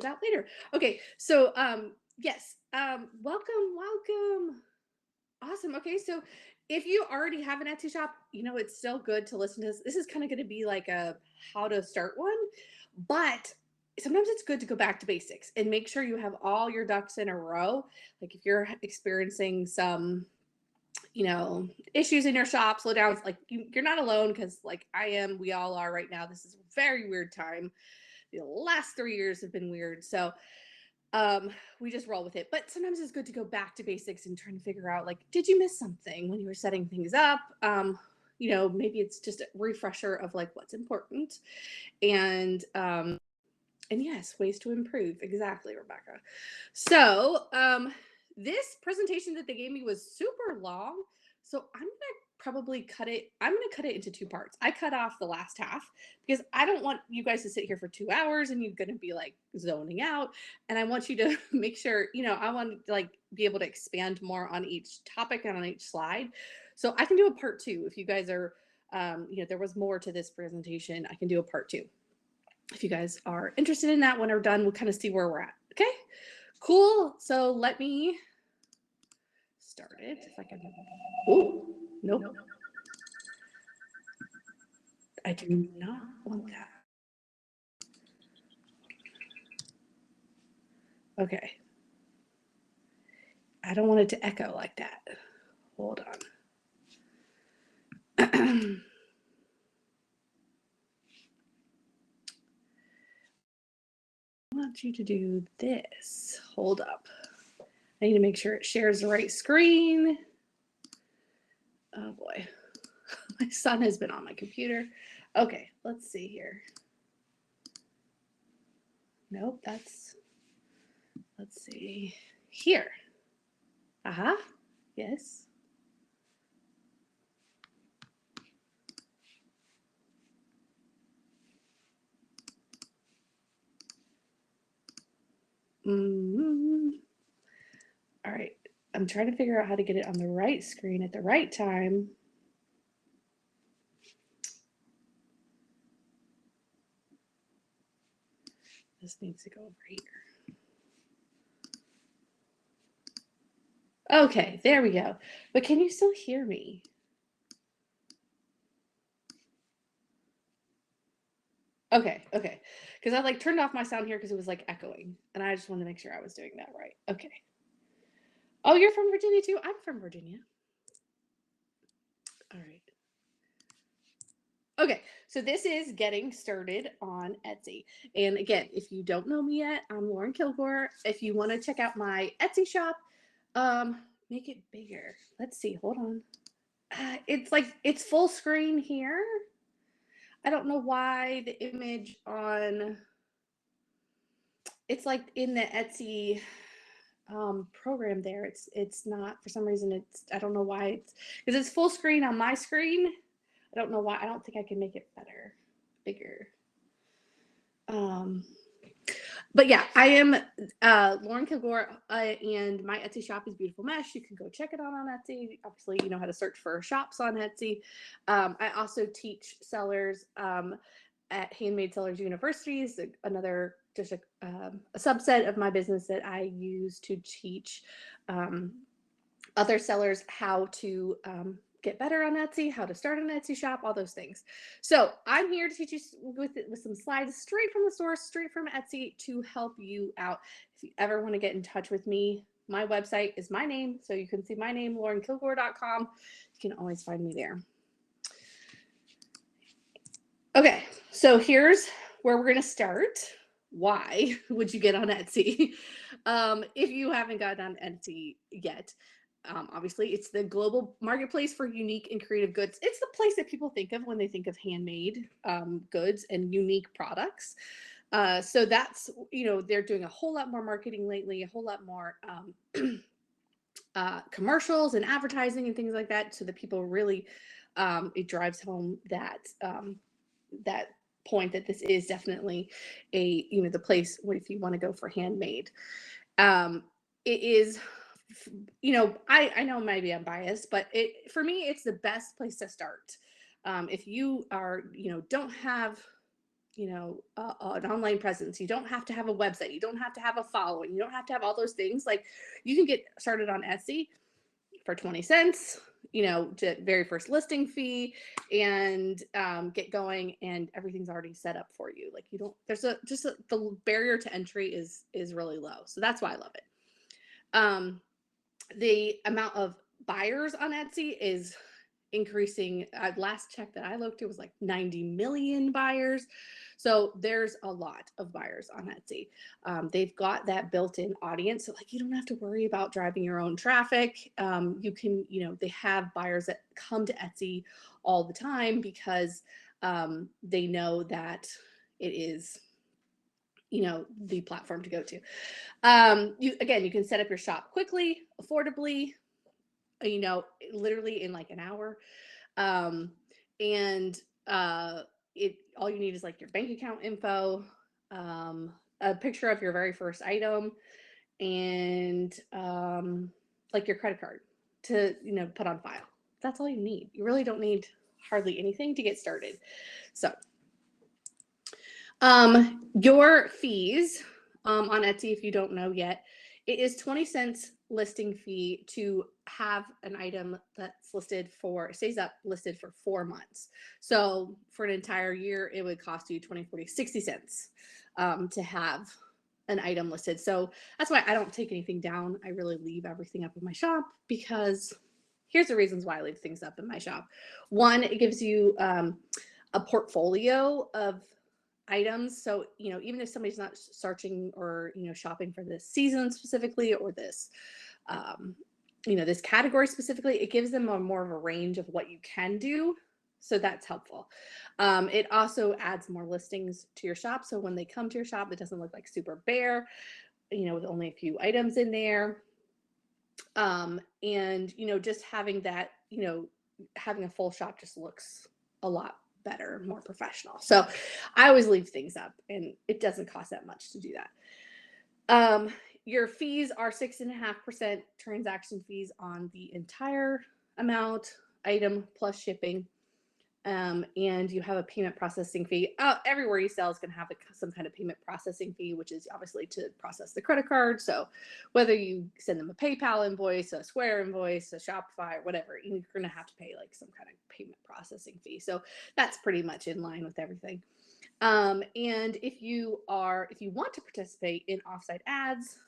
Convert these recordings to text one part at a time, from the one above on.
out later. Okay, so yes, welcome. Awesome. Okay, so if you already have an Etsy shop, it's still good to listen to this. This is kind of going to be like a how to start one, but sometimes it's good to go back to basics and make sure you have all your ducks in a row. Like if you're experiencing some issues in your shop, slow down. Like you're not alone because, like I am, we all are right now. This is a very weird time. The last 3 years have been weird. So um we just roll with it, but sometimes it's good to go back to basics and trying to figure out, like, did you miss something when you were setting things up? Maybe it's just a refresher of like what's important, and yes, ways to improve. Exactly, Rebecca. So this presentation that they gave me was super long, so I'm gonna cut it into two parts. I cut off the last half because I don't want you guys to sit here for 2 hours and you're gonna be like zoning out. And I want you to make sure, I want to like be able to expand more on each topic and on each slide. So I can do a part two if you guys are there was more to this presentation. I can do a part two if you guys are interested in that. When we're done, we'll kind of see where we're at. Okay, cool. So let me start it if I can. Oh, nope. I do not want that. Okay. I don't want it to echo like that. Hold on. I want you to do this. Hold up. I need to make sure it shares the right screen. Oh boy. My son has been on my computer. Okay, let's see here. Nope, let's see. Here. Aha. Yes. Mm-hmm. All right. I'm trying to figure out how to get it on the right screen at the right time. This needs to go over here. Okay, there we go. But can you still hear me? Okay. Because I like turned off my sound here because it was like echoing. And I just wanted to make sure I was doing that right. Okay. Oh, you're from Virginia too? I'm from Virginia. All right. Okay, so this is getting started on Etsy. And again, if you don't know me yet, I'm Lauren Kilgore. If you want to check out my Etsy shop, make it bigger. Let's see, hold on. It's full screen here. I don't know why the image on it's like in the Etsy program there. It's not, for some reason, I don't know why it's because it's full screen on my screen. I don't know why. I don't think I can make it bigger. But yeah, I am Lauren Kilgore, and my Etsy shop is Beautiful Mesh. You can go check it out on Etsy. Obviously, you know how to search for shops on Etsy. I also teach sellers at Handmade Sellers University. Is another just a subset of my business that I use to teach other sellers how to get better on Etsy, how to start an Etsy shop, all those things. So I'm here to teach you with some slides straight from the source, straight from Etsy to help you out. If you ever want to get in touch with me, my website is my name. So you can see my name, laurenkilgore.com. You can always find me there. Okay, so here's where we're going to start. Why would you get on Etsy if you haven't gotten on Etsy yet? Obviously, it's the global marketplace for unique and creative goods. It's the place that people think of when they think of handmade goods and unique products. So that's, they're doing a whole lot more marketing lately, a whole lot more commercials and advertising and things like that. So that people really, it drives home that that point that this is definitely the place where if you want to go for handmade. It is, I know maybe I'm biased, but for me, it's the best place to start. If you are, don't have an online presence. You don't have to have a website. You don't have to have a following. You don't have to have all those things. Like, you can get started on Etsy for 20 cents, to very first listing fee, and get going, and everything's already set up for you. Like, you don't, the barrier to entry is really low. So that's why I love it. The amount of buyers on Etsy is increasing. Last check that I looked, it was like 90 million buyers. So there's a lot of buyers on Etsy. They've got that built-in audience. So like, you don't have to worry about driving your own traffic. You can, they have buyers that come to Etsy all the time because they know that it is, the platform to go to. You can set up your shop quickly, affordably, literally in like an hour. All you need is like your bank account info, a picture of your very first item, and like your credit card to, put on file. That's all you need. You really don't need hardly anything to get started. So your fees on Etsy, if you don't know yet, it is 20 cents listing fee to have an item that's stays up listed for 4 months. So for an entire year, it would cost you 20, 40, 60 cents to have an item listed. So that's why I don't take anything down. I really leave everything up in my shop, because here's the reasons why I leave things up in my shop. One, it gives you a portfolio of items. So, even if somebody's not searching or, shopping for this season specifically, or this, this category specifically, it gives them more of a range of what you can do. So that's helpful. It also adds more listings to your shop. So when they come to your shop, it doesn't look like super bare, with only a few items in there. And, just having that, having a full shop just looks a lot better, more professional. So I always leave things up, and it doesn't cost that much to do that. Your fees are 6.5% transaction fees on the entire amount, item plus shipping. And you have a payment processing fee. Everywhere you sell is going to have some kind of payment processing fee, which is obviously to process the credit card. So whether you send them a PayPal invoice, a Square invoice, a Shopify, whatever, you're going to have to pay like some kind of payment processing fee. So that's pretty much in line with everything. And if you want to participate in offsite ads,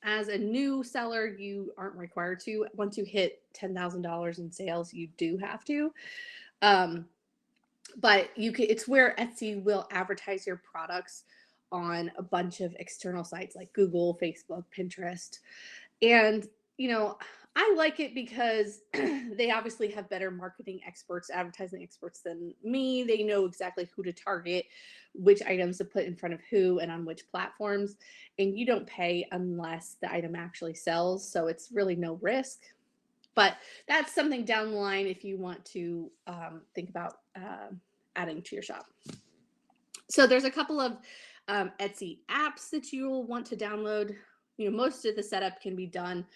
as a new seller, you aren't required to. Once you hit $10,000 in sales, you do have to. But it's where Etsy will advertise your products on a bunch of external sites like Google, Facebook, Pinterest. And, I like it because they obviously have better marketing experts, advertising experts than me. They know exactly who to target, which items to put in front of who and on which platforms. And you don't pay unless the item actually sells. So it's really no risk. But that's something down the line if you want to think about adding to your shop. So there's a couple of Etsy apps that you'll want to download. Most of the setup can be done.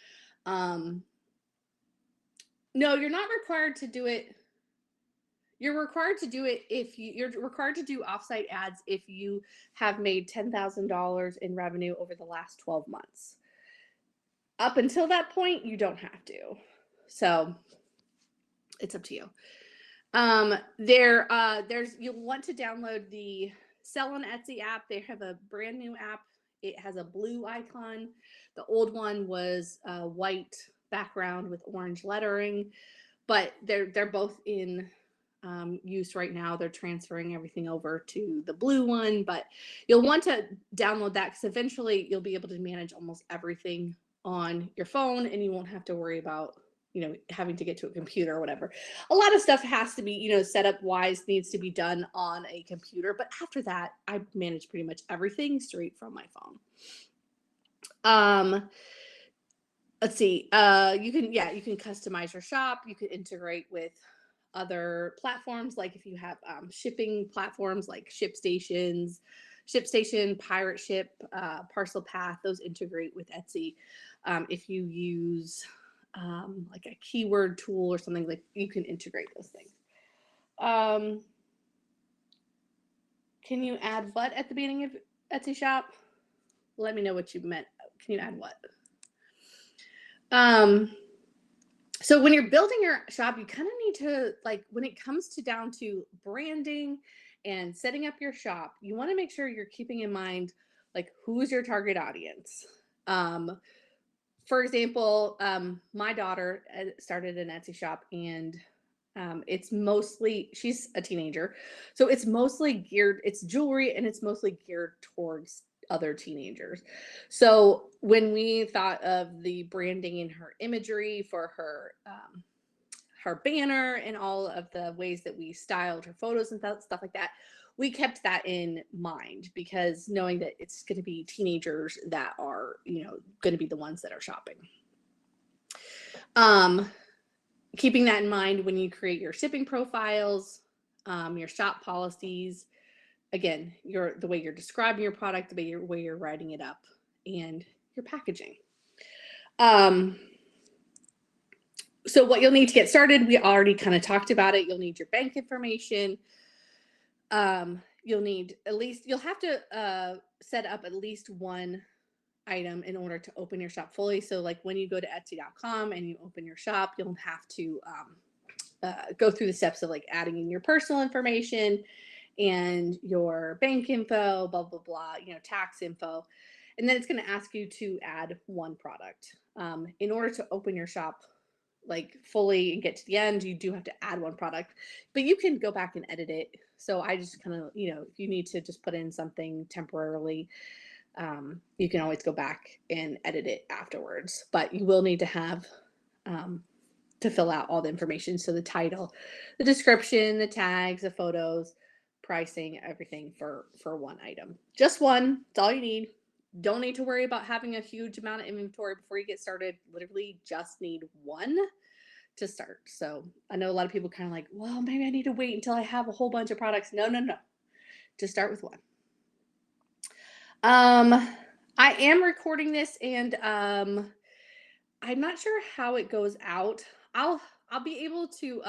No, you're not required to do it. You're required to do it you're required to do offsite ads if you have made $10,000 in revenue over the last 12 months. Up until that point, you don't have to. So it's up to you. You'll want to download the Sell on Etsy app. They have a brand new app. It has a blue icon. The old one was a white background with orange lettering, but they're both in use right now. They're transferring everything over to the blue one, but you'll want to download that because eventually you'll be able to manage almost everything on your phone, and you won't have to worry about having to get to a computer or whatever. A lot of stuff has to be, setup wise needs to be done on a computer. But after that, I manage pretty much everything straight from my phone. Let's see. You can customize your shop. You can integrate with other platforms. Like if you have shipping platforms like ShipStation, Pirate Ship, Parcel Path, those integrate with Etsy. If you use like a keyword tool or something, like you can integrate those things. Can you add what at the beginning of Etsy shop? Let me know what you meant. Can you add what? So when you're building your shop, you kind of need to, like, when it comes to down to branding and setting up your shop, you want to make sure you're keeping in mind, like, who's your target audience. For example, my daughter started an Etsy shop, and it's mostly, she's a teenager, so it's mostly geared, it's jewelry, and it's mostly geared towards other teenagers. So when we thought of the branding and her imagery for her banner and all of the ways that we styled her photos and stuff like that, we kept that in mind, because knowing that it's going to be teenagers that are, going to be the ones that are shopping. Keeping that in mind when you create your shipping profiles, your shop policies, again, the way you're describing your product, the way you're writing it up, and your packaging. So what you'll need to get started, we already kind of talked about it. You'll need your bank information. You'll have to set up at least one item in order to open your shop fully. So like when you go to Etsy.com and you open your shop, you'll have to go through the steps of like adding in your personal information and your bank info, blah, blah, blah, tax info. And then it's going to ask you to add one product. In order to open your shop like fully and get to the end, you do have to add one product, but you can go back and edit it. So I just kind of, if you need to just put in something temporarily, you can always go back and edit it afterwards, but you will need to have to fill out all the information. So the title, the description, the tags, the photos, pricing, everything for one item. Just one. It's all you need. Don't need to worry about having a huge amount of inventory before you get started. Literally just need one to start. So I know a lot of people kind of like, well, maybe I need to wait until I have a whole bunch of products. No. Just start with one. I am recording this, and I'm not sure how it goes out. I'll be able to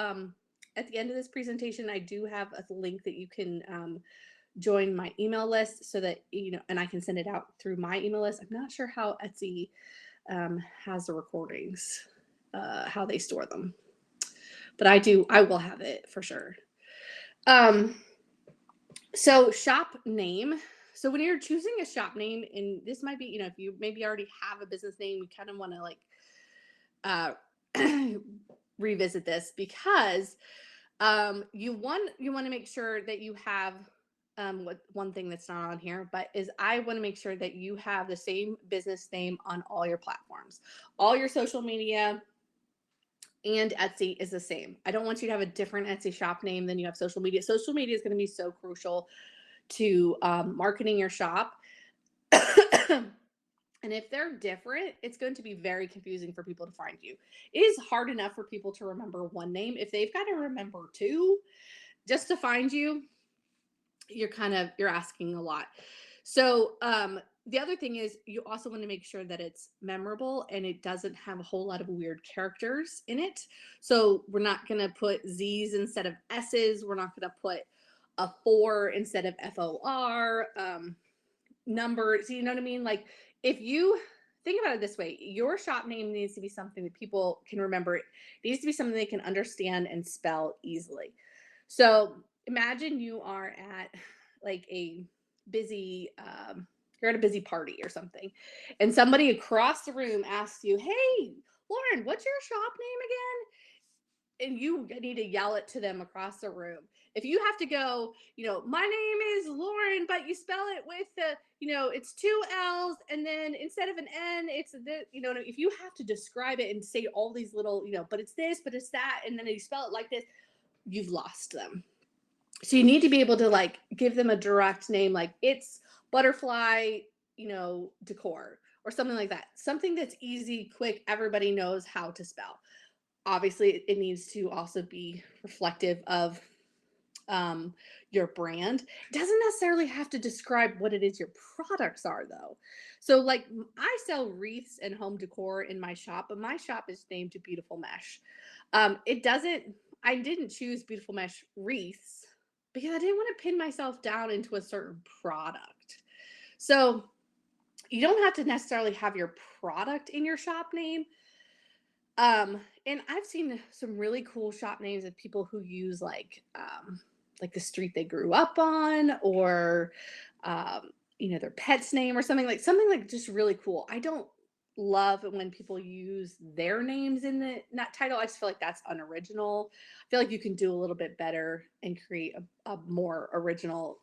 at the end of this presentation, I do have a link that you can join my email list, so that and I can send it out through my email list. I'm not sure how Etsy has the recordings, how they store them, but I will have it for sure. So shop name. So when you're choosing a shop name, and this might be, if you maybe already have a business name, you kind of want to like revisit this, because you want to make sure that you have one thing that's not on here, but I want to make sure that you have the same business name on all your platforms. All your social media and Etsy is the same. I don't want you to have a different Etsy shop name than you have social media. Social media is going to be so crucial to marketing your shop. And if they're different, it's going to be very confusing for people to find you. It is hard enough for people to remember one name. If they've got to remember two just to find you, you're asking a lot. So the other thing is, you also want to make sure that it's memorable and it doesn't have a whole lot of weird characters in it. So we're not going to put Z's instead of S's. We're not going to put a 4 instead of FOR, numbers, you know what I mean? Like, if you think about it this way, your shop name needs to be something that people can remember. It needs to be something they can understand and spell easily. So imagine you are at like a busy, you're at a busy party or something, and somebody across the room asks you, "Hey, Lauren, what's your shop name again?" And you need to yell it to them across the room. If you have to go, my name is Lauren, but you spell it with the, it's 2 L's, and then instead of an N, it's the, if you have to describe it and say all these little, but it's this, but it's that, and then you spell it like this, you've lost them. So you need to be able to like give them a direct name, like it's Butterfly, Decor, or something like that. Something that's easy, quick, everybody knows how to spell. Obviously, it needs to also be reflective of your brand. It doesn't necessarily have to describe what it is your products are, though. So like, I sell wreaths and home decor in my shop, but my shop is named Beautiful Mesh. I didn't choose Beautiful Mesh wreaths because I didn't want to pin myself down into a certain product. So you don't have to necessarily have your product in your shop name. And I've seen some really cool shop names of people who use like the street they grew up on, or their pet's name, or something like just really cool. I don't love it when people use their names in the that title. I just feel like that's unoriginal. I feel like you can do a little bit better and create a more original,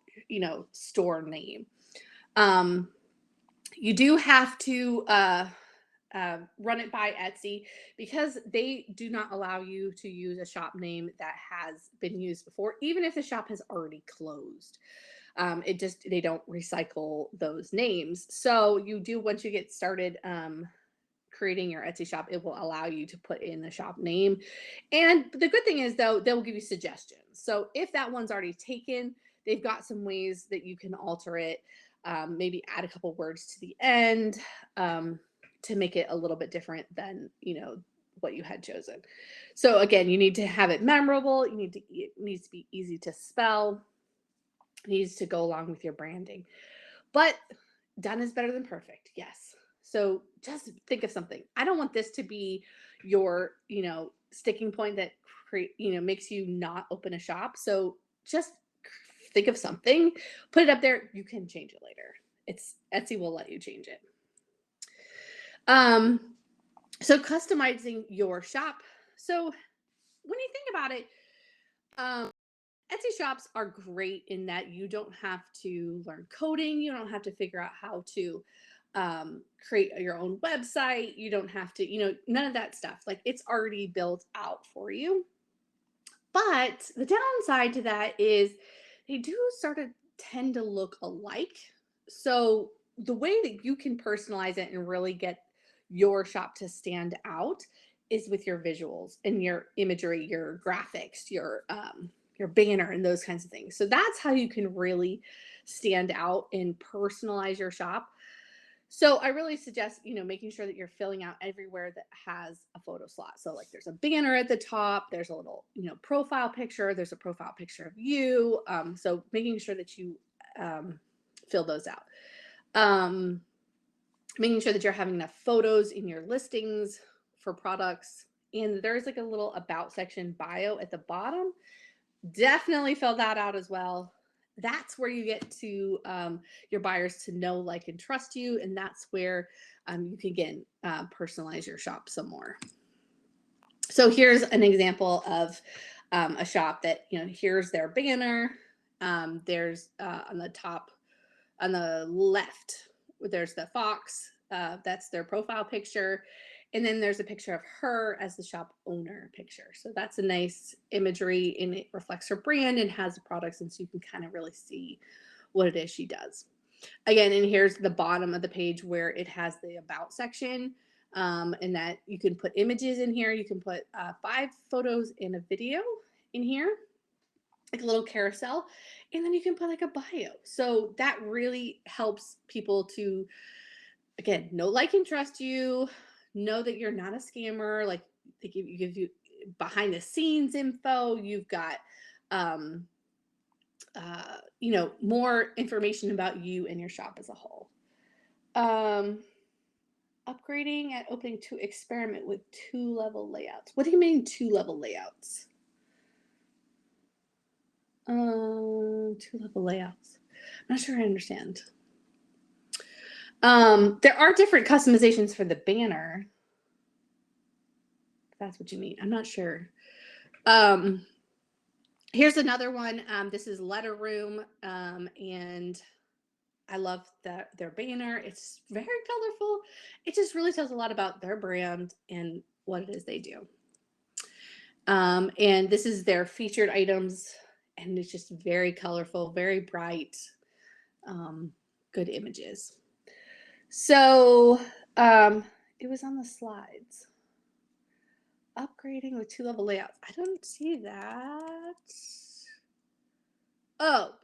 store name. Um, you do have to run it by Etsy, because they do not allow you to use a shop name that has been used before, even if the shop has already closed. They don't recycle those names. So you do, once you get started creating your Etsy shop, it will allow you to put in the shop name. And the good thing is, though, they'll give you suggestions. So if that one's already taken, they've got some ways that you can alter it. Maybe add a couple words to the end, to make it a little bit different than what you had chosen. So again, you need to have it memorable. It needs to be easy to spell. It needs to go along with your branding. But done is better than perfect. Yes. So just think of something. I don't want this to be your, sticking point that makes you not open a shop. So just think of something, put it up there. You can change it later. Etsy will let you change it. So customizing your shop. So when you think about it, Etsy shops are great in that you don't have to learn coding. You don't have to figure out how to create your own website. You don't have to, none of that stuff. Like, it's already built out for you. But the downside to that is they do sort of tend to look alike. So the way that you can personalize it and really get your shop to stand out is with your visuals and your imagery, your graphics, your banner, and those kinds of things. So that's how you can really stand out and personalize your shop. So I really suggest, making sure that you're filling out everywhere that has a photo slot. So like, there's a banner at the top, there's a little, profile picture, there's a profile picture of you. So making sure that you fill those out. Making sure that you're having enough photos in your listings for products. And there's like a little about section, bio at the bottom. Definitely fill that out as well. That's where you get to your buyers to know, like, and trust you. And that's where you can, again, personalize your shop some more. So here's an example of a shop that, here's their banner. There's on the top, on the left, there's the fox. That's their profile picture. And then there's a picture of her as the shop owner picture. So that's a nice imagery, and it reflects her brand and has the products. And so you can kind of really see what it is she does. Again, and here's the bottom of the page where it has the about section, and that you can put images in here. You can put 5 photos in a video in here, like a little carousel, and then you can put like a bio. So that really helps people to, again, know, like, and trust you, know that you're not a scammer. Like, they give you behind the scenes info. You've got, more information about you and your shop as a whole. Upgrading and opening to experiment with 2-level layouts. What do you mean 2-level layouts? 2-level layouts. I'm not sure I understand. There are different customizations for the banner. If that's what you mean. I'm not sure. Here's another one. This is Letter Room, and I love their banner. It's very colorful. It just really tells a lot about their brand and what it is they do. And this is their featured items, and it's just very colorful, very bright, good images. So it was on the slides. Upgrading with 2-level layouts. I don't see that. Oh,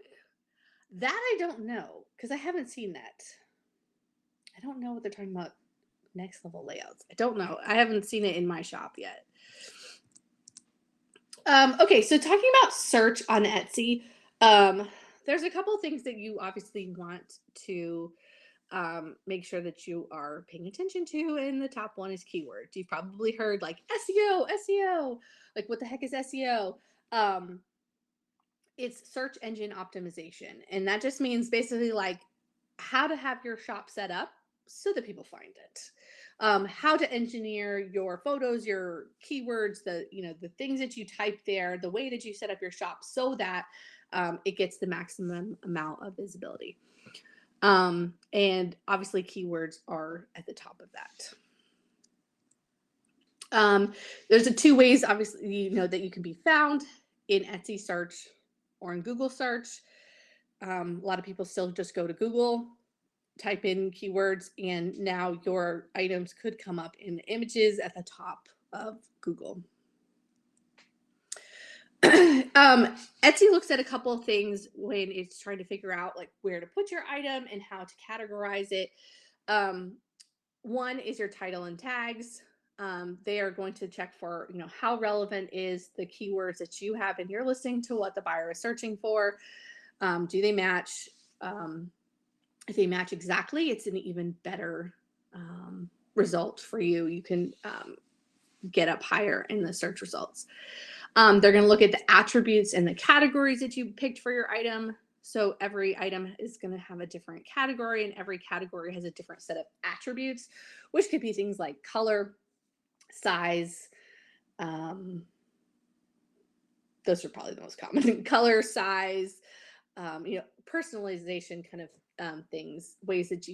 that I don't know, because I haven't seen that. I don't know what they're talking about. Next level layouts. I don't know. I haven't seen it in my shop yet. Okay, so talking about search on Etsy, Um, there's a couple things that you obviously want to make sure that you are paying attention to. And the top one is keywords. You've probably heard like SEO, SEO. Like, what the heck is SEO? Um, it's search engine optimization. And that just means basically like how to have your shop set up so that people find it. How to engineer your photos, your keywords, the things that you type there, the way that you set up your shop so that it gets the maximum amount of visibility. And obviously keywords are at the top of that. There's two ways, obviously, that you can be found in Etsy search or in Google search. A lot of people still just go to Google, type in keywords, and now your items could come up in images at the top of Google. Etsy looks at a couple of things when it's trying to figure out like where to put your item and how to categorize it. One is your title and tags. They are going to check for, how relevant is the keywords that you have in your listing to what the buyer is searching for. Do they match? If they match exactly, it's an even better result for you. You can get up higher in the search results. They're going to look at the attributes and the categories that you picked for your item. So every item is going to have a different category, and every category has a different set of attributes, which could be things like color, size. Those are probably the most common. Color, size, personalization kind of things, ways that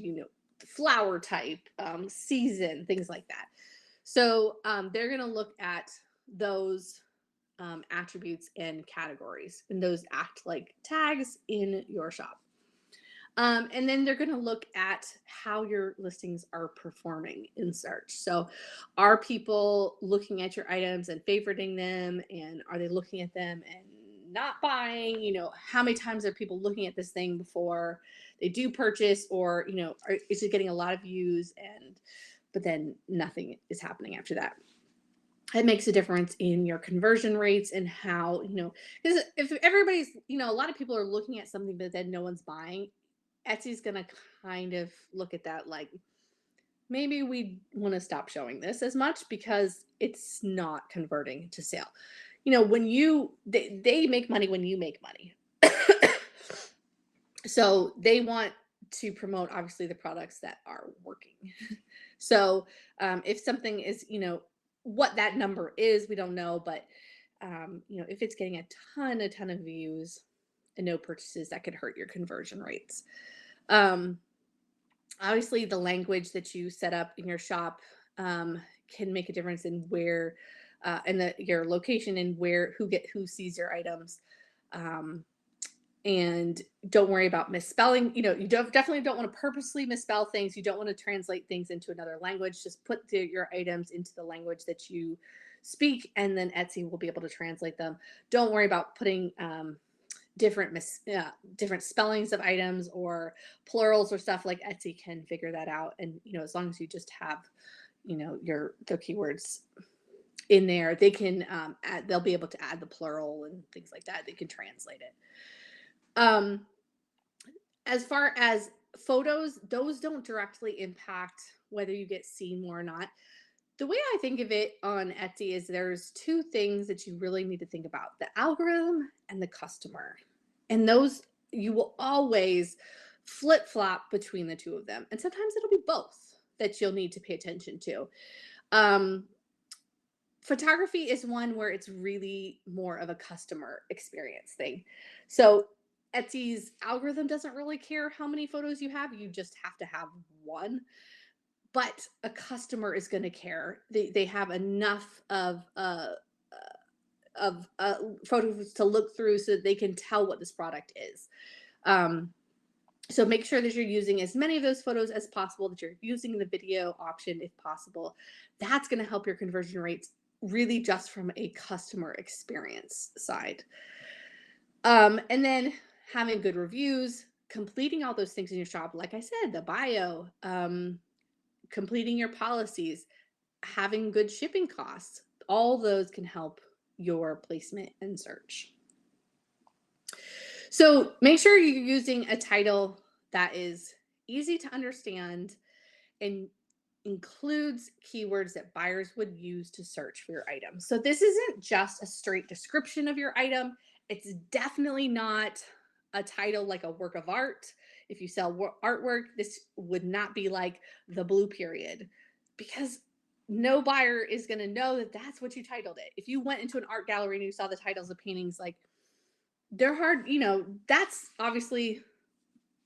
flower type, season, things like that. So they're going to look at those attributes and categories, and those act like tags in your shop. And then they're going to look at how your listings are performing in search. So are people looking at your items and favoriting them? And are they looking at them and not buying? How many times are people looking at this thing before they do purchase? Or, is it getting a lot of views but then nothing is happening after that? It makes a difference in your conversion rates and how, because if everybody's, a lot of people are looking at something, but then no one's buying, Etsy's going to kind of look at that like, maybe we want to stop showing this as much because it's not converting to sale. When they make money when you make money. So they want to promote, obviously, the products that are working. So if something is, what that number is, we don't know, but if it's getting a ton of views and no purchases, that could hurt your conversion rates. Obviously, the language that you set up in your shop can make a difference in where and your location and who sees your items. And don't worry about misspelling. You definitely don't want to purposely misspell things. You don't want to translate things into another language. Just put your items into the language that you speak, and then Etsy will be able to translate them. Don't worry about putting different spellings of items or plurals or stuff. Like, Etsy can figure that out. And as long as you just have the keywords in there, they can they'll be able to add the plural and things like that. They can translate it. As far as photos, those don't directly impact whether you get seen more or not. The way I think of it on Etsy is there's two things that you really need to think about: the algorithm and the customer. And those, you will always flip-flop between the two of them. And sometimes it'll be both that you'll need to pay attention to. Photography is one where it's really more of a customer experience thing. So Etsy's algorithm doesn't really care how many photos you have. You just have to have one. But a customer is going to care. They have enough of photos to look through so that they can tell what this product is. So make sure that you're using as many of those photos as possible, that you're using the video option if possible. That's going to help your conversion rates really just from a customer experience side. And then having good reviews, completing all those things in your shop. Like I said, the bio, completing your policies, having good shipping costs, all those can help your placement and search. So make sure you're using a title that is easy to understand and includes keywords that buyers would use to search for your item. So this isn't just a straight description of your item. It's definitely not a title like a work of art. If you sell artwork, this would not be like the blue period, because no buyer is going to know that that's what you titled it. If you went into an art gallery and you saw the titles of paintings, like, they're hard, that's obviously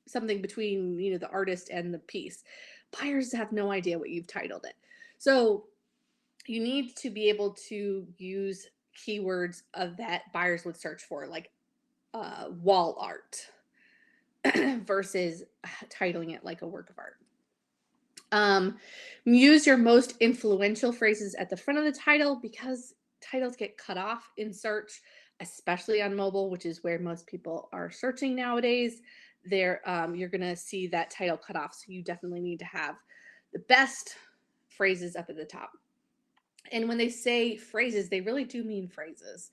something between, the artist and the piece. Buyers have no idea what you've titled it. So you need to be able to use keywords of that buyers would search for, like wall art versus titling it like a work of art. Use your most influential phrases at the front of the title, because titles get cut off in search, especially on mobile, which is where most people are searching nowadays. You're gonna see that title cut off, so you definitely need to have the best phrases up at the top. And when they say phrases, they really do mean phrases.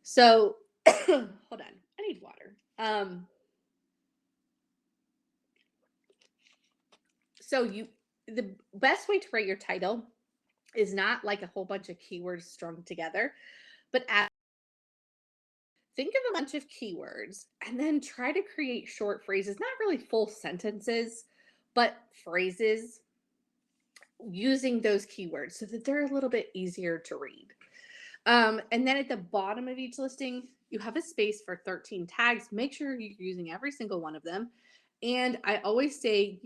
So hold on, I need water. So the best way to write your title is not like a whole bunch of keywords strung together, but think of a bunch of keywords and then try to create short phrases, not really full sentences, but phrases using those keywords so that they're a little bit easier to read. And then at the bottom of each listing, you have a space for 13 tags. Make sure you're using every single one of them. And I always say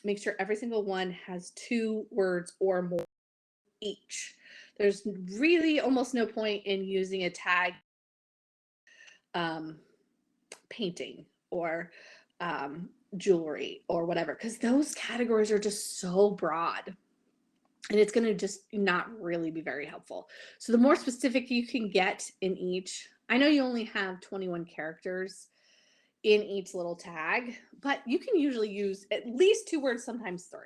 make sure every single one has 2 words or more each. There's really almost no point in using a tag painting or jewelry or whatever, because those categories are just so broad and it's going to just not really be very helpful. So the more specific you can get in each, I know you only have 21 characters in each little tag, but you can usually use at least 2 words, sometimes 3.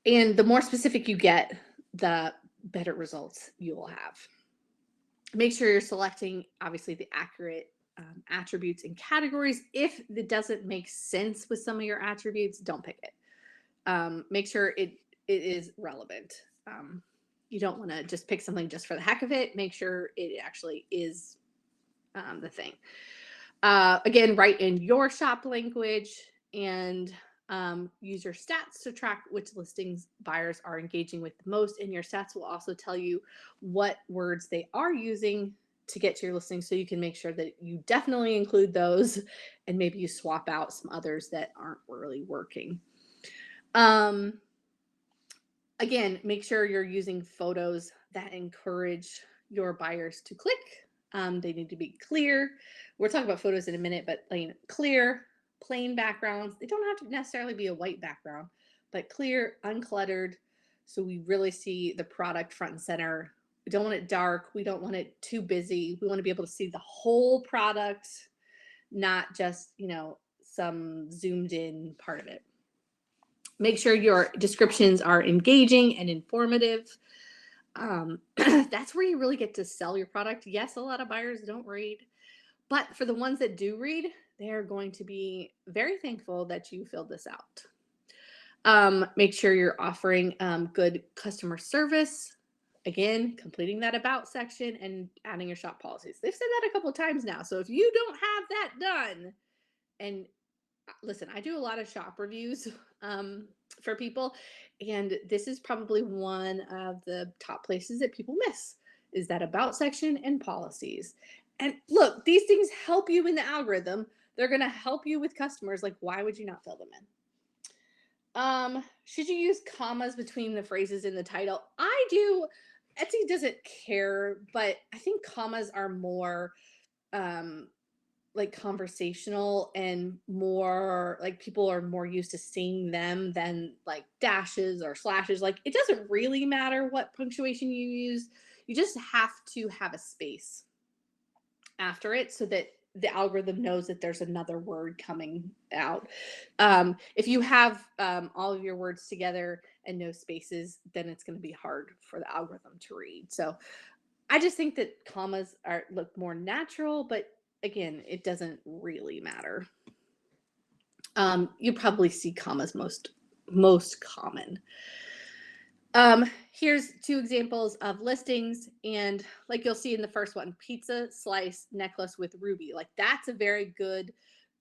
And the more specific you get, the better results you will have. Make sure you're selecting, obviously, the accurate attributes and categories. If it doesn't make sense with some of your attributes, don't pick it. Make sure it is relevant. You don't want to just pick something just for the heck of it. Make sure it actually is the thing. Again, write in your shop language and use your stats to track which listings buyers are engaging with the most. And your stats will also tell you what words they are using to get to your listing, so you can make sure that you definitely include those and maybe you swap out some others that aren't really working. Again, make sure you're using photos that encourage your buyers to click. They need to be clear. We'll talk about photos in a minute, but clear, plain backgrounds. They don't have to necessarily be a white background, but clear, uncluttered, so we really see the product front and center. We don't want it dark. We don't want it too busy. We want to be able to see the whole product, not just, some zoomed in part of it. Make sure your descriptions are engaging and informative. That's where you really get to sell your product. Yes, a lot of buyers don't read, but for the ones that do read, they're going to be very thankful that you filled this out. Make sure you're offering good customer service. Again, completing that about section and adding your shop policies. They've said that a couple of times now. So if you don't have that done, and listen, I do a lot of shop reviews for people, and this is probably one of the top places that people miss, is that about section and policies. And look, these things help you in the algorithm. They're going to help you with customers. Like, why would you not fill them in? Should you use commas between the phrases in the title? I do. Etsy doesn't care, but I think commas are more like conversational and more like people are more used to seeing them than like dashes or slashes. Like, it doesn't really matter what punctuation you use. You just have to have a space after it so that the algorithm knows that there's another word coming out. If you have all of your words together and no spaces, then it's going to be hard for the algorithm to read. So I just think that commas look more natural, but again, it doesn't really matter. You probably see commas most common. Here's two examples of listings, and like you'll see in the first one, pizza slice necklace with ruby. Like that's a very good,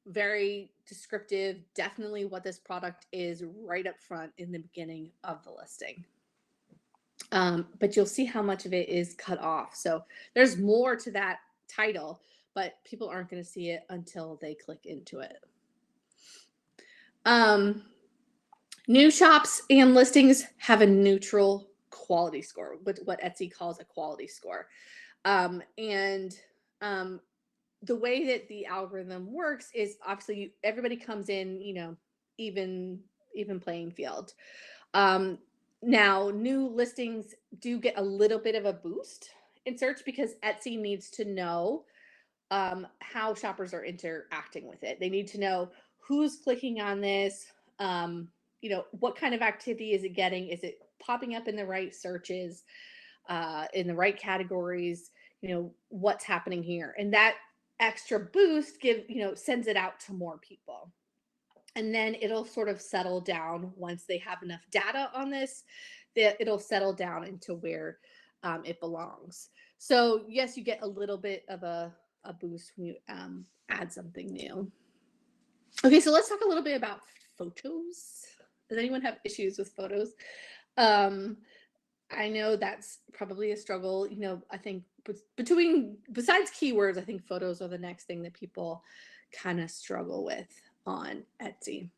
very descriptive, definitely what this product is right up front in the beginning of the listing. But you'll see how much of it is cut off. So there's more to that title, but people aren't going to see it until they click into it. New shops and listings have a neutral quality score, what Etsy calls a quality score. And the way that the algorithm works is obviously everybody comes in, even playing field. Now, new listings do get a little bit of a boost in search because Etsy needs to know how shoppers are interacting with it. They need to know who's clicking on this, what kind of activity is it getting? Is it popping up in the right searches, in the right categories? What's happening here? And that extra boost sends it out to more people. And then it'll sort of settle down once they have enough data on this, that it'll settle down into where it belongs. So yes, you get a little bit of a boost when you add something new. Okay, so let's talk a little bit about photos. Does anyone have issues with photos? I know that's probably a struggle. I think besides keywords, I think photos are the next thing that people kind of struggle with on Etsy.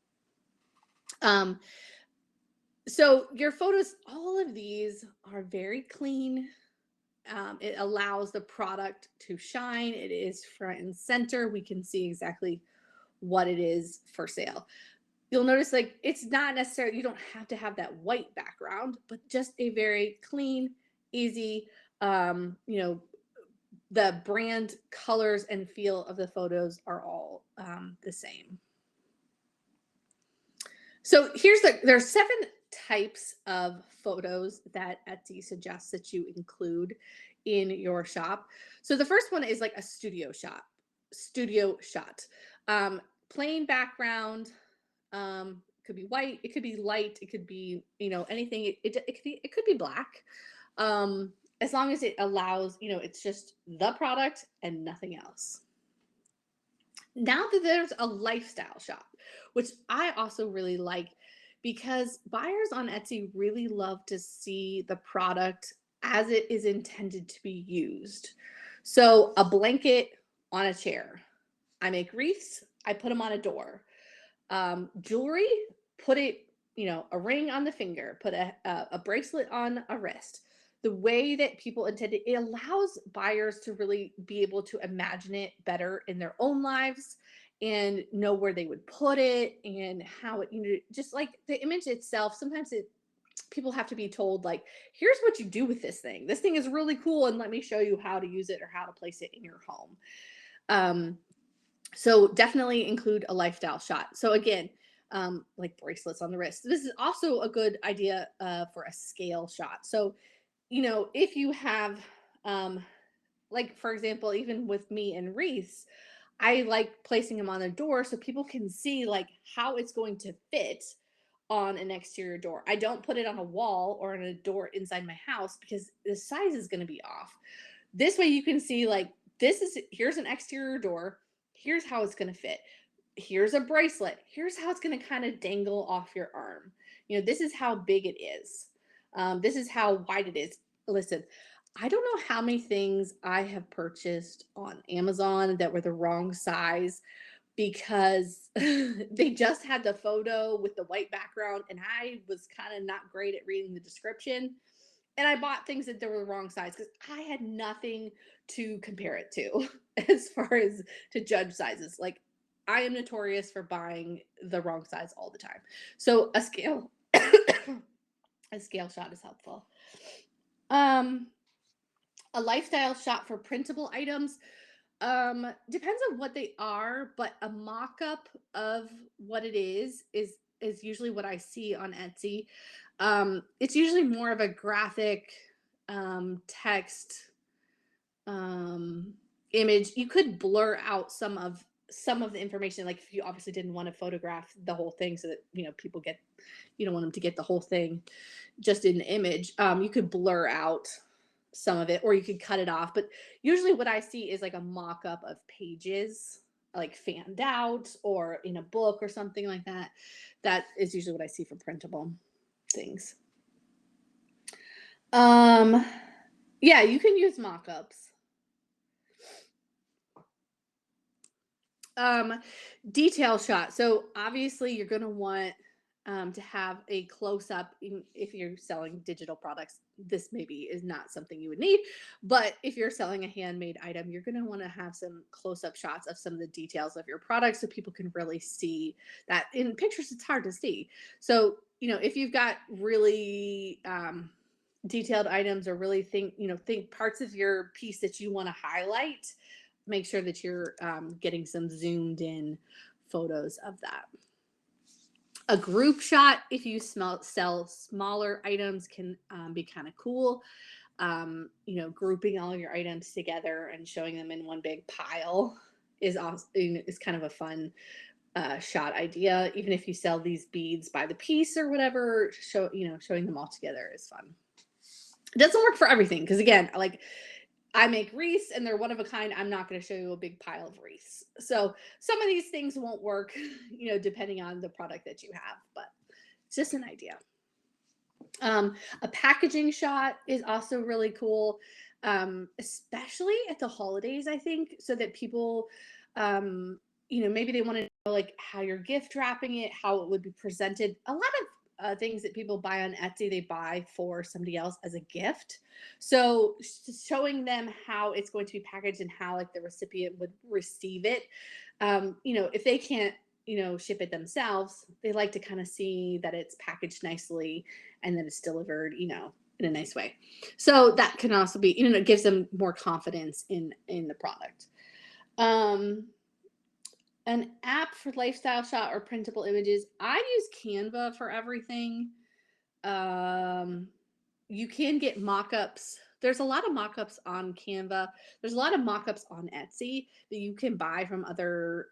So your photos, all of these are very clean. It allows the product to shine. It is front and center. We can see exactly what it is for sale. You'll notice like it's not necessarily, you don't have to have that white background, but just a very clean, easy, the brand colors and feel of the photos are all the same. So there's 7 types of photos that Etsy suggests that you include in your shop. So the first one is like a studio shot. Plain background, could be white, it could be light, it could be, anything. It could be black. As long as it allows, it's just the product and nothing else. Now that there's a lifestyle shop, which I also really like because buyers on Etsy really love to see the product as it is intended to be used. So a blanket on a chair. I make wreaths, I put them on a door. Jewelry, put it, a ring on the finger, put a bracelet on a wrist. The way that people intended, it allows buyers to really be able to imagine it better in their own lives and know where they would put it and how it, just like the image itself. Sometimes people have to be told like, here's what you do with this thing. This thing is really cool, and let me show you how to use it or how to place it in your home. So definitely include a lifestyle shot. So again, like bracelets on the wrist. This is also a good idea for a scale shot. So, if you have, like for example, even with me and wreaths, I like placing them on the door so people can see like how it's going to fit on an exterior door. I don't put it on a wall or on a door inside my house because the size is going to be off. This way you can see like, here's an exterior door. Here's how it's going to fit. Here's a bracelet. Here's how it's going to kind of dangle off your arm. This is how big it is. This is how wide it is. Listen, I don't know how many things I have purchased on Amazon that were the wrong size because they just had the photo with the white background and I was kind of not great at reading the description. And I bought things that they were the wrong size because I had nothing to compare it to as far as to judge sizes. Like I am notorious for buying the wrong size all the time. So a scale shot is helpful. A lifestyle shot for printable items. Depends on what they are, but a mock-up of what it is usually what I see on Etsy. It's usually more of a graphic text image, you could blur out some of the information. Like if you obviously didn't want to photograph the whole thing so that, people get, you don't want them to get the whole thing just in the image. You could blur out some of it, or you could cut it off. But usually what I see is like a mock-up of pages, like fanned out or in a book or something like that. That is usually what I see for printable things. Yeah, you can use mock-ups. Detail shot. So obviously you're going to want to have a close-up. If you're selling digital products, this maybe is not something you would need, but if you're selling a handmade item, you're going to want to have some close-up shots of some of the details of your product so people can really see that. In pictures it's hard to see. So if you've got really detailed items, or really think parts of your piece that you want to highlight, make sure that you're getting some zoomed in photos of that. A group shot, if you sell smaller items, can be kind of cool. Grouping all your items together and showing them in one big pile is also is kind of a fun shot idea. Even if you sell these beads by the piece or whatever, showing them all together is fun. It doesn't work for everything, because again, like I make wreaths and they're one of a kind. I'm not going to show you a big pile of wreaths. So some of these things won't work, depending on the product that you have, but it's just an idea. A packaging shot is also really cool, especially at the holidays, I think, so that people, maybe they want to know like how you're gift wrapping it, how it would be presented. A lot of things that people buy on Etsy, they buy for somebody else as a gift. So showing them how it's going to be packaged and how like the recipient would receive it. If they can't, ship it themselves, they like to kind of see that it's packaged nicely and that it's delivered, in a nice way. So that can also be, it gives them more confidence in the product. An app for lifestyle shot or printable images. I use Canva for everything. You can get mock-ups. There's a lot of mock-ups on Canva. There's a lot of mock-ups on Etsy that you can buy from other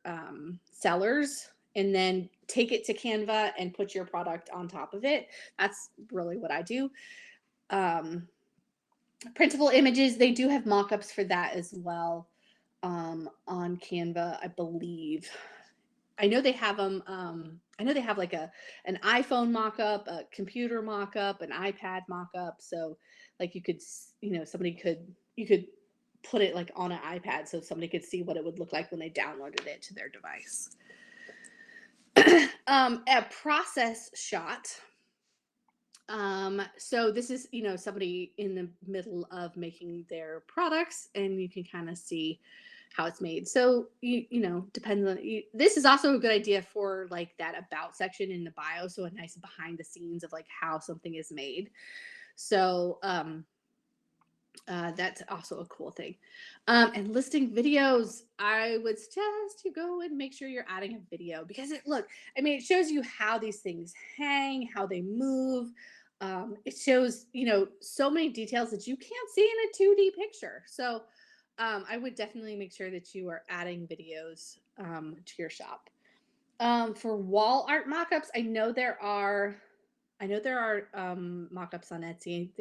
sellers and then take it to Canva and put your product on top of it. That's really what I do. Printable images, they do have mock-ups for that as well. On Canva, I believe. I know they have them. I know they have like an iPhone mock-up, a computer mock-up, an iPad mock-up. So like you could, you could put it like on an iPad so somebody could see what it would look like when they downloaded it to their device. A process shot. So this is, somebody in the middle of making their products, and you can kind of see how it's made. So depends on this is also a good idea for like that about section in the bio. So a nice behind the scenes of like how something is made. So that's also a cool thing. And listing videos, I would suggest you go and make sure you're adding a video, because it shows you how these things hang, how they move. It shows, so many details that you can't see in a 2D picture. So I would definitely make sure that you are adding videos to your shop. For wall art mockups, I know there are mockups on Etsy.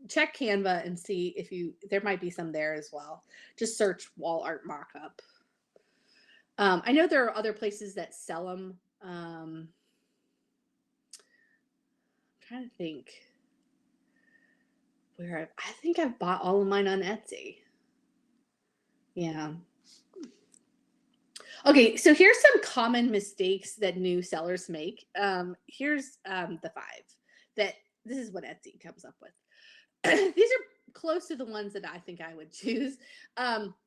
Check Canva and see if there might be some there as well. Just search wall art mockup. I know there are other places that sell them. I'm trying to think where I think I've bought all of mine on Etsy. Yeah. Okay, so here's some common mistakes that new sellers make. Here's the 5 that this is what Etsy comes up with. These are close to the ones that I think I would choose.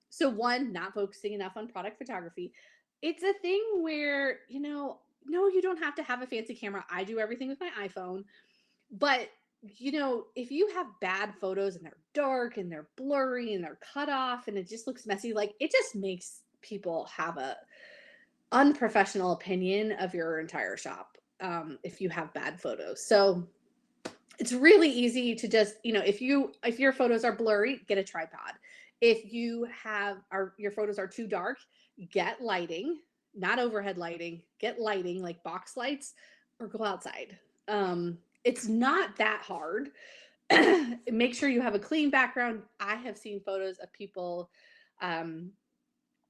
So 1, not focusing enough on product photography. It's a thing where, no, you don't have to have a fancy camera. I do everything with my iPhone. But, if you have bad photos and they're dark and they're blurry and they're cut off and it just looks messy, like it just makes people have a unprofessional opinion of your entire shop if you have bad photos. So it's really easy to just, if your photos are blurry, get a tripod. If you have your photos are too dark, get lighting, not overhead lighting, get lighting like box lights, or go outside. It's not that hard. Make sure you have a clean background. I have seen photos of people um,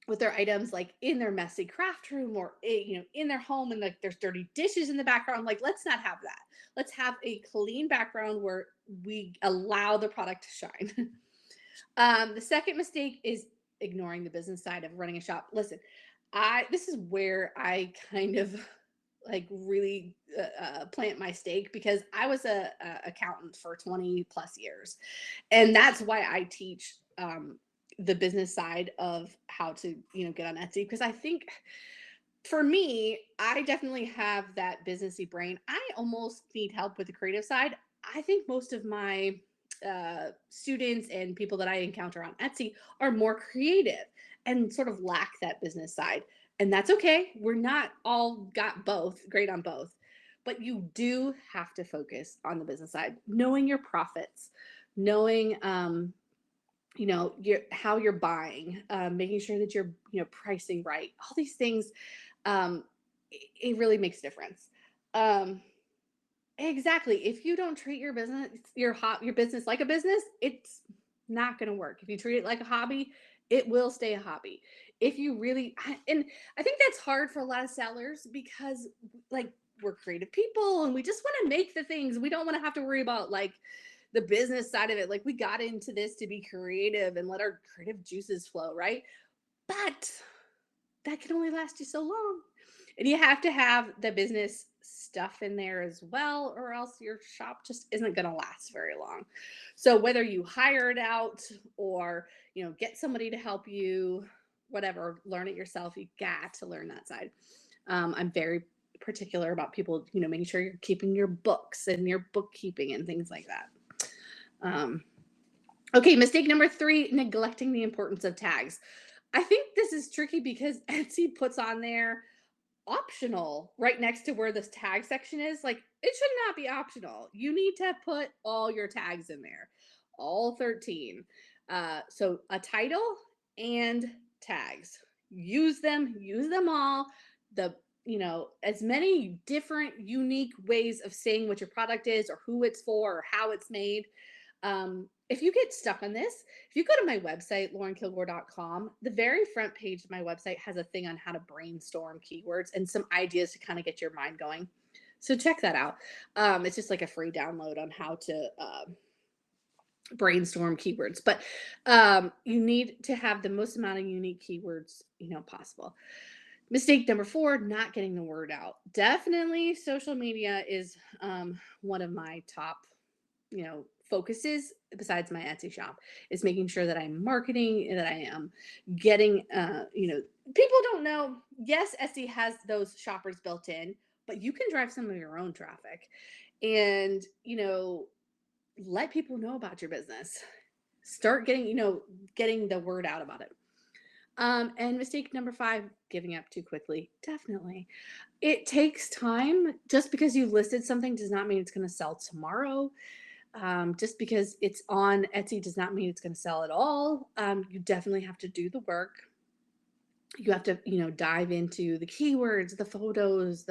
with their items like in their messy craft room, or in their home, and like there's dirty dishes in the background. Like, let's not have that. Let's have a clean background where we allow the product to shine. The second mistake is ignoring the business side of running a shop. Listen, this is where I kind of like really plant my stake, because I was a accountant for 20 plus years, and that's why I teach the business side of how to get on Etsy, because I think for me, I definitely have that businessy brain. I almost need help with the creative side. I think most of my students and people that I encounter on Etsy are more creative and sort of lack that business side. And that's okay. We're not all got both, great on both. But you do have to focus on the business side, knowing your profits, knowing how you're buying, making sure that you're pricing right. All these things, it really makes a difference. Um, exactly. If you don't treat your business, your business like a business, it's not going to work. If you treat it like a hobby, it will stay a hobby. If you really, and I think that's hard for a lot of sellers, because like we're creative people and we just want to make the things. We don't want to have to worry about like the business side of it. Like, we got into this to be creative and let our creative juices flow, right? But that can only last you so long. And you have to have the business stuff in there as well, or else your shop just isn't going to last very long. So whether you hire it out or, get somebody to help you, whatever, learn it yourself, you got to learn that side. I'm very particular about people, making sure you're keeping your books and your bookkeeping and things like that. Okay, mistake number 3, neglecting the importance of tags. I think this is tricky because Etsy puts on there optional right next to where this tag section is. Like, it should not be optional. You need to put all your tags in there, all 13. So a title and tags. Use them all. As many different unique ways of saying what your product is, or who it's for, or how it's made. If you get stuck on this, if you go to my website, laurenkilgore.com, the very front page of my website has a thing on how to brainstorm keywords and some ideas to kind of get your mind going. So check that out. It's just like a free download on how to brainstorm keywords. But you need to have the most amount of unique keywords possible. Mistake number 4, not getting the word out. Definitely social media is one of my top focuses, besides my Etsy shop, is making sure that I'm marketing, that I am getting, people don't know. Yes, Etsy has those shoppers built in, but you can drive some of your own traffic and, let people know about your business. Start getting the word out about it. And mistake number 5, giving up too quickly. Definitely. It takes time. Just because you listed something does not mean it's going to sell tomorrow. Just because it's on Etsy does not mean it's going to sell at all. You definitely have to do the work. You have to, dive into the keywords, the photos,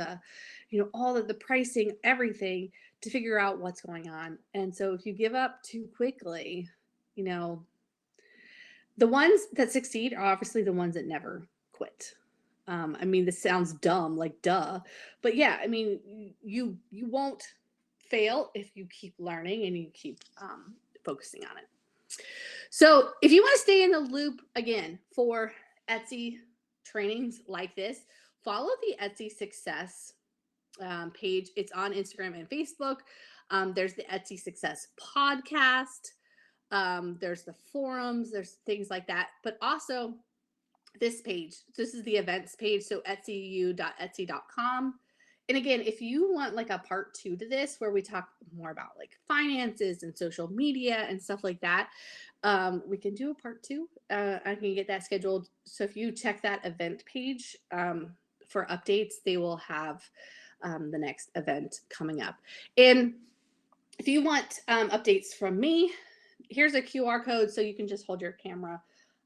all of the pricing, everything, to figure out what's going on. And so if you give up too quickly, the ones that succeed are obviously the ones that never quit. This sounds dumb, like duh, but yeah, you won't fail if you keep learning and you keep focusing on it. So if you want to stay in the loop again for Etsy trainings like this, follow the Etsy Success page. It's on Instagram and Facebook. There's the Etsy Success podcast. There's the forums. There's things like that. But also this page. This is the events page. So etsyu.etsy.com. And again, if you want like a part 2 to this, where we talk more about like finances and social media and stuff like that, we can do a part 2. I can get that scheduled. So if you check that event page for updates, they will have the next event coming up. And if you want updates from me, here's a QR code, so you can just hold your camera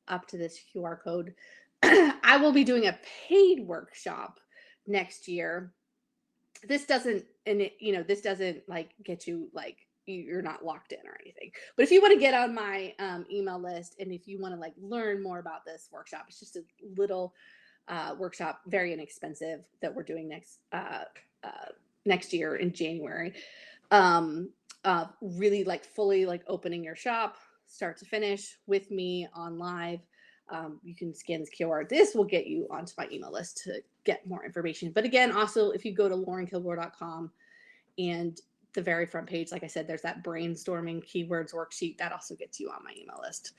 up to this QR code. I will be doing a paid workshop next year. This doesn't, and it, this doesn't like get you like you're not locked in or anything. But if you want to get on my email list, and if you want to like learn more about this workshop, it's just a little workshop, very inexpensive, that we're doing next year in January. Really like fully like opening your shop start to finish with me on live. You can scan this QR. This will get you onto my email list to get more information. But again, also, if you go to laurenkilgore.com, and the very front page, like I said, there's that brainstorming keywords worksheet that also gets you on my email list.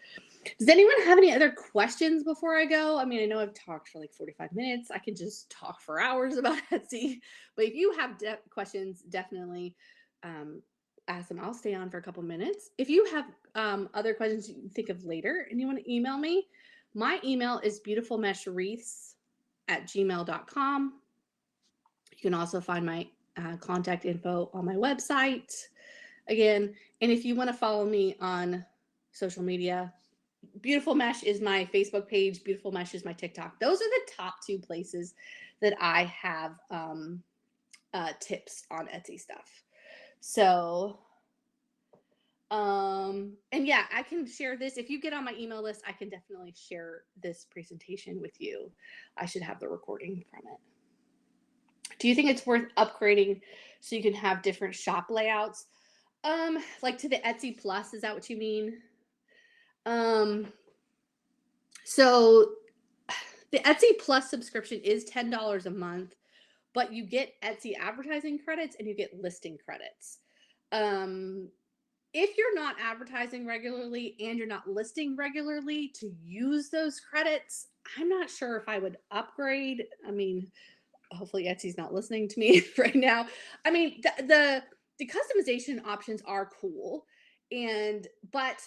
Does anyone have any other questions before I go? I mean, I know I've talked for like 45 minutes. I can just talk for hours about Etsy. But if you have questions, definitely ask them. I'll stay on for a couple minutes. If you have other questions you can think of later and you want to email me, my email is beautifulmeshwreaths@gmail.com. You can also find my contact info on my website again. And if you want to follow me on social media, Beautiful Mesh is my Facebook page. Beautiful Mesh is my TikTok. Those are the top two places that I have tips on Etsy stuff. So, and yeah, I can share this. If you get on my email list, I can definitely share this presentation with you. I should have the recording from it. Do you think it's worth upgrading so you can have different shop layouts? Like to the Etsy Plus, is that what you mean? So the Etsy Plus subscription is $10 a month, but you get Etsy advertising credits and you get listing credits. If you're not advertising regularly and you're not listing regularly to use those credits, I'm not sure if I would upgrade. I mean, hopefully Etsy's not listening to me right now. I mean, the customization options are cool, but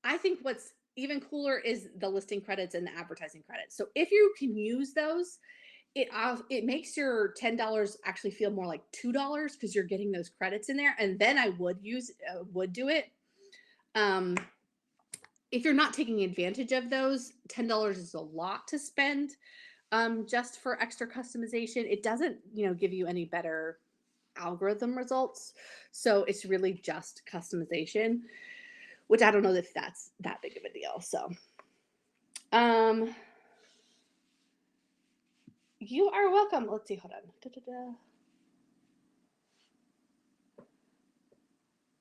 I think what's even cooler is the listing credits and the advertising credits. So if you can use those, it makes your $10 actually feel more like $2 because you're getting those credits in there. And then I would do it. If you're not taking advantage of those, $10 is a lot to spend just for extra customization. It doesn't, give you any better algorithm results. So it's really just customization, which I don't know if that's that big of a deal. So, you are welcome. Let's see. Hold on.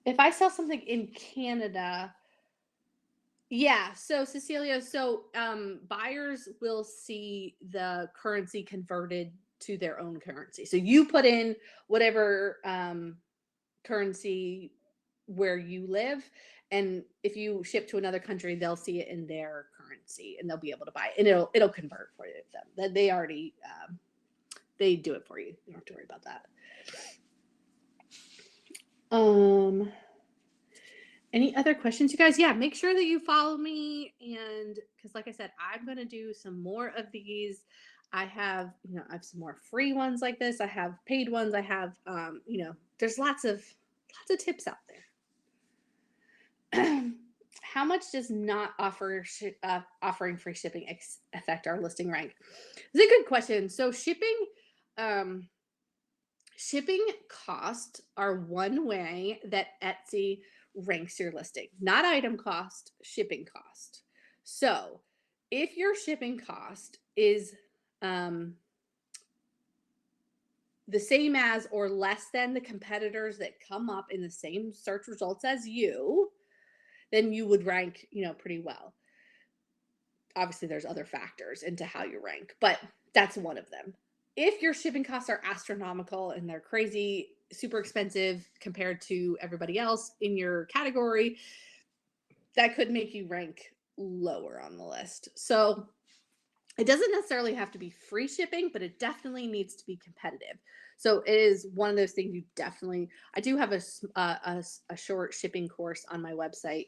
If I sell something in Canada, yeah. So Cecilia, buyers will see the currency converted to their own currency. So you put in whatever currency where you live, and if you ship to another country, they'll see it in their currency and they'll be able to buy it, and it'll convert for them. They already they do it for you. You don't have to worry about that. Any other questions, you guys? Yeah, make sure that you follow me, and because like I said, I'm going to do some more of these. I have some more free ones like this. I have paid ones. I have there's lots of tips out there. How much does not offering free shipping affect our listing rank? It's a good question. So shipping costs are one way that Etsy ranks your listing, not item cost, shipping cost. So if your shipping cost is the same as or less than the competitors that come up in the same search results as you, then you would rank, pretty well. Obviously, there's other factors into how you rank, but that's one of them. If your shipping costs are astronomical and they're crazy, super expensive compared to everybody else in your category, that could make you rank lower on the list. So it doesn't necessarily have to be free shipping, but it definitely needs to be competitive. So it is one of those things I do have a short shipping course on my website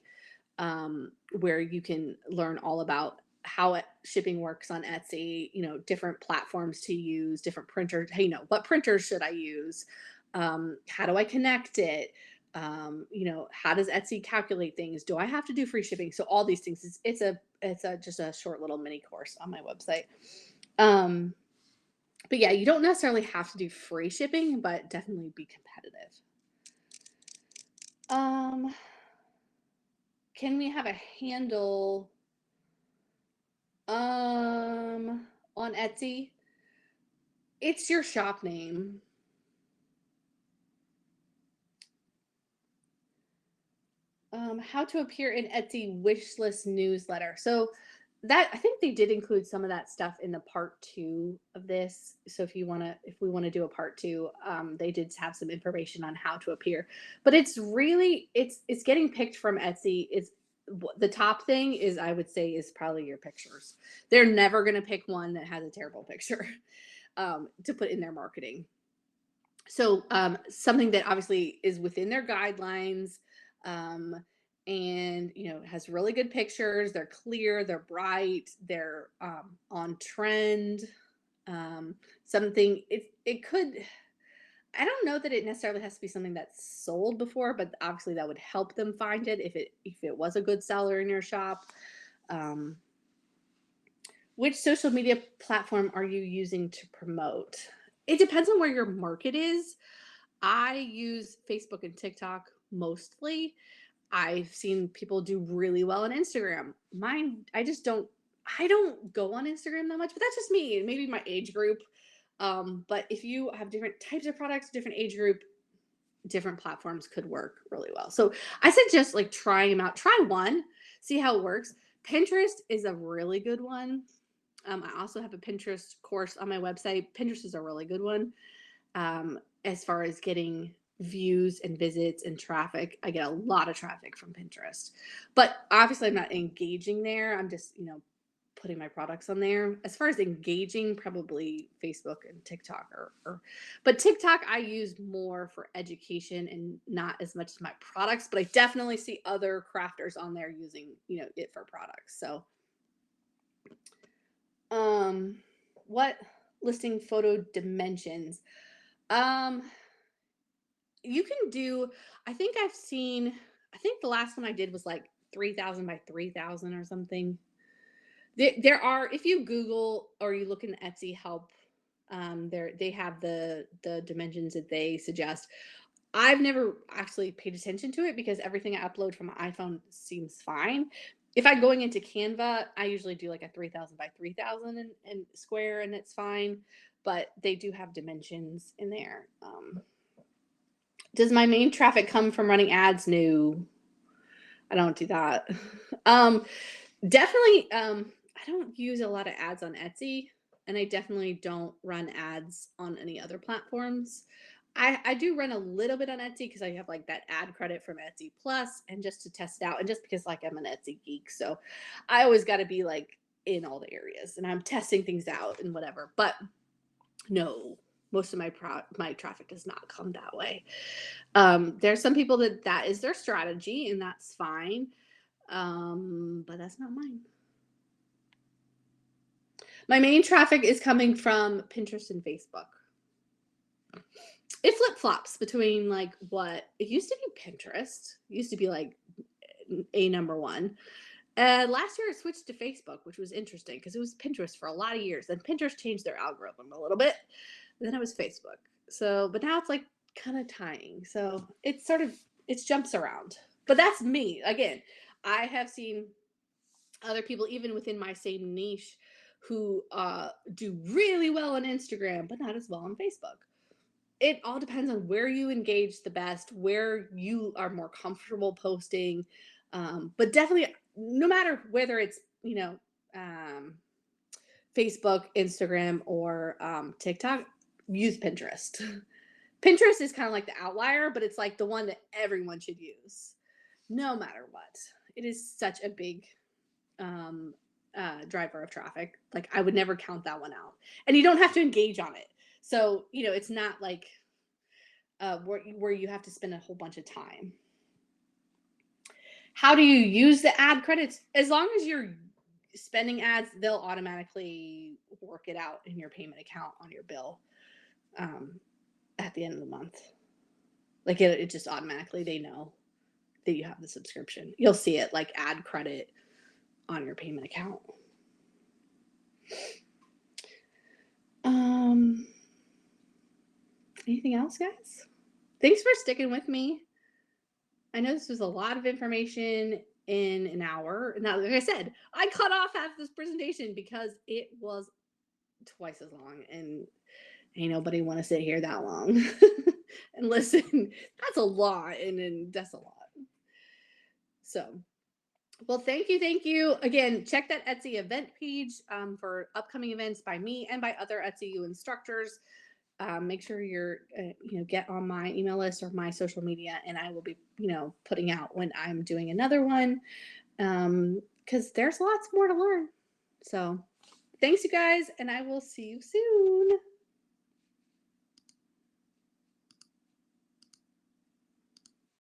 where you can learn all about how shipping works on Etsy, different platforms to use, different printers. Hey, what printers should I use? How do I connect it? How does Etsy calculate things? Do I have to do free shipping? So all these things, it's just a short little mini course on my website. Um, but yeah, you don't necessarily have to do free shipping, but definitely be competitive. Can we have a handle on Etsy? It's your shop name. How to appear in Etsy wishlist newsletter. So that, I think they did include some of that stuff in the part 2 of this. So if we want to do a part 2, they did have some information on how to appear. But it's really it's getting picked from Etsy. It's the top thing is, I would say, is probably your pictures. They're never going to pick one that has a terrible picture to put in their marketing. So something that obviously is within their guidelines, and has really good pictures. They're clear, they're bright, they're on trend. Something it could. I don't know that it necessarily has to be something that's sold before, but obviously that would help them find it if it was a good seller in your shop. Um, which social media platform are you using to promote? It depends on where your market is. I use Facebook and TikTok mostly. I've seen people do really well on Instagram. Mine, I don't go on Instagram that much, but that's just me, maybe my age group. But if you have different types of products, different age group, different platforms could work really well. So I suggest like trying them out. Try one, see how it works. Pinterest is a really good one. I also have a Pinterest course on my website. Pinterest is a really good one. As far as getting views and visits and traffic, I get a lot of traffic from Pinterest. But obviously, I'm not engaging there. I'm just, putting my products on there. As far as engaging, probably Facebook and TikTok but TikTok I use more for education and not as much as my products, but I definitely see other crafters on there using, it for products. So what listing photo dimensions? Um, you can do, I think the last one I did was like 3,000 by 3,000 or something. There are, if you Google or you look in the Etsy help, they have the dimensions that they suggest. I've never actually paid attention to it because everything I upload from my iPhone seems fine. If I'm going into Canva, I usually do like a 3,000 by 3,000 and square, and it's fine. But they do have dimensions in there. Does my main traffic come from running ads? No, I don't do that. Definitely, I don't use a lot of ads on Etsy, and I definitely don't run ads on any other platforms. I do run a little bit on Etsy because I have like that ad credit from Etsy Plus, and just to test it out, and just because like I'm an Etsy geek, so I always got to be like in all the areas, and I'm testing things out and whatever. But no, most of my traffic does not come that way. There's some people that is their strategy, and that's fine. But that's not mine. My main traffic is coming from Pinterest and Facebook. It flip flops between like what it used to be. Pinterest used to be like a number one. Last year it switched to Facebook, which was interesting because it was Pinterest for a lot of years. Then Pinterest changed their algorithm a little bit. Then it was Facebook. So, but now it's like kind of tying. So it jumps around. But that's me. Again, I have seen other people, even within my same niche, who do really well on Instagram, but not as well on Facebook. It all depends on where you engage the best, where you are more comfortable posting. But definitely, no matter whether it's, um, Facebook, Instagram, or TikTok, use Pinterest. Pinterest is kind of like the outlier, but it's like the one that everyone should use, no matter what. It is such a big um, driver of traffic. Like I would never count that one out, and you don't have to engage on it. So it's not like where you have to spend a whole bunch of time. How do you use the ad credits? As long as you're spending ads, they'll automatically work it out in your payment account on your bill at the end of the month. Like it just automatically, they know that you have the subscription. You'll see it like add credit on your payment account. Anything else, guys? Thanks for sticking with me. I know this was a lot of information in an hour. Now, like I said, I cut off half this presentation because it was twice as long, and ain't nobody want to sit here that long and listen. That's a lot, and that's a lot. So, well, thank you again. Check that Etsy event page for upcoming events by me and by other Etsy Instructors. Make sure you're get on my email list or my social media, and I will be putting out when I'm doing another one, because there's lots more to learn. So thanks, you guys, and I will see you soon.